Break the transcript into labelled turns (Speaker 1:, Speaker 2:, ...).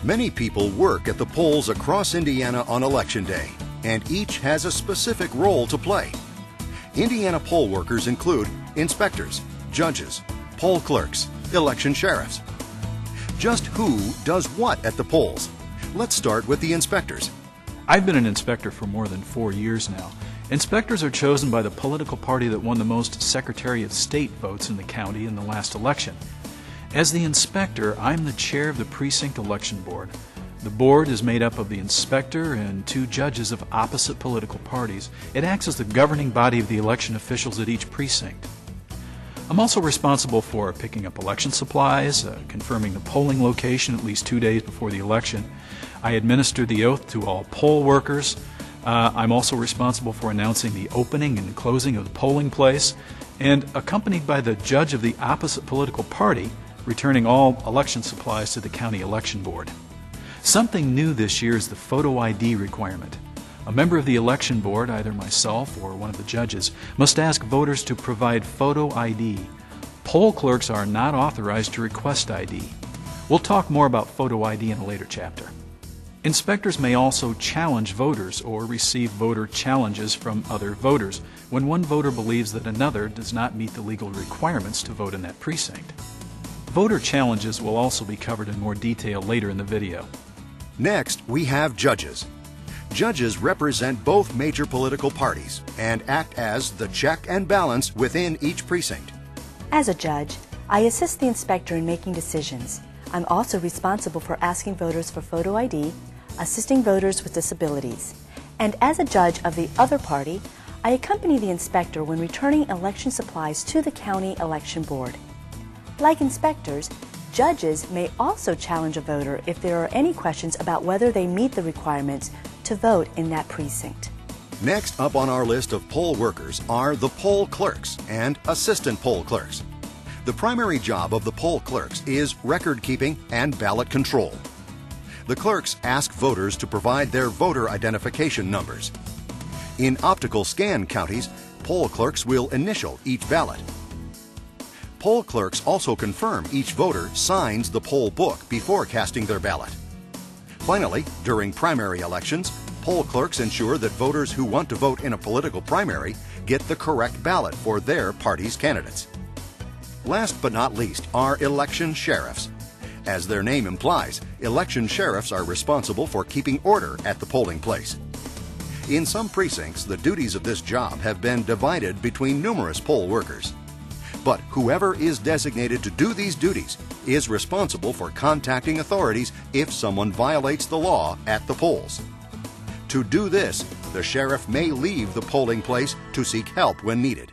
Speaker 1: Many people work at the polls across Indiana on Election Day, and each has a specific role to play. Indiana poll workers include inspectors, judges, poll clerks, election sheriffs. Just who does what at the polls? Let's start with the inspectors.
Speaker 2: I've been an inspector for more than 4 years now. Inspectors are chosen by the political party that won the most Secretary of State votes in the county in the last election. As the inspector, I'm the chair of the precinct election board. The board is made up of the inspector and 2 judges of opposite political parties. It acts as the governing body of the election officials at each precinct. I'm also responsible for picking up election supplies, confirming the polling location at least 2 days before the election. I administer the oath to all poll workers. I'm also responsible for announcing the opening and closing of the polling place, and accompanied by the judge of the opposite political party, returning all election supplies to the county election board. Something new this year is the photo ID requirement. A member of the election board, either myself or one of the judges, must ask voters to provide photo ID. Poll clerks are not authorized to request ID. We'll talk more about photo ID in a later chapter. Inspectors may also challenge voters or receive voter challenges from other voters when one voter believes that another does not meet the legal requirements to vote in that precinct. Voter challenges will also be covered in more detail later in the video.
Speaker 1: Next, we have judges. Judges represent both major political parties and act as the check and balance within each precinct.
Speaker 3: As a judge, I assist the inspector in making decisions. I'm also responsible for asking voters for photo ID, assisting voters with disabilities. And as a judge of the other party, I accompany the inspector when returning election supplies to the county election board. Like inspectors, judges may also challenge a voter if there are any questions about whether they meet the requirements to vote in that precinct.
Speaker 1: Next up on our list of poll workers are the poll clerks and assistant poll clerks. The primary job of the poll clerks is record keeping and ballot control. The clerks ask voters to provide their voter identification numbers. In optical scan counties, poll clerks will initial each ballot. Poll clerks also confirm each voter signs the poll book before casting their ballot. Finally, during primary elections, poll clerks ensure that voters who want to vote in a political primary get the correct ballot for their party's candidates. Last but not least are election sheriffs. As their name implies, election sheriffs are responsible for keeping order at the polling place. In some precincts, the duties of this job have been divided between numerous poll workers. But whoever is designated to do these duties is responsible for contacting authorities if someone violates the law at the polls. To do this, the sheriff may leave the polling place to seek help when needed.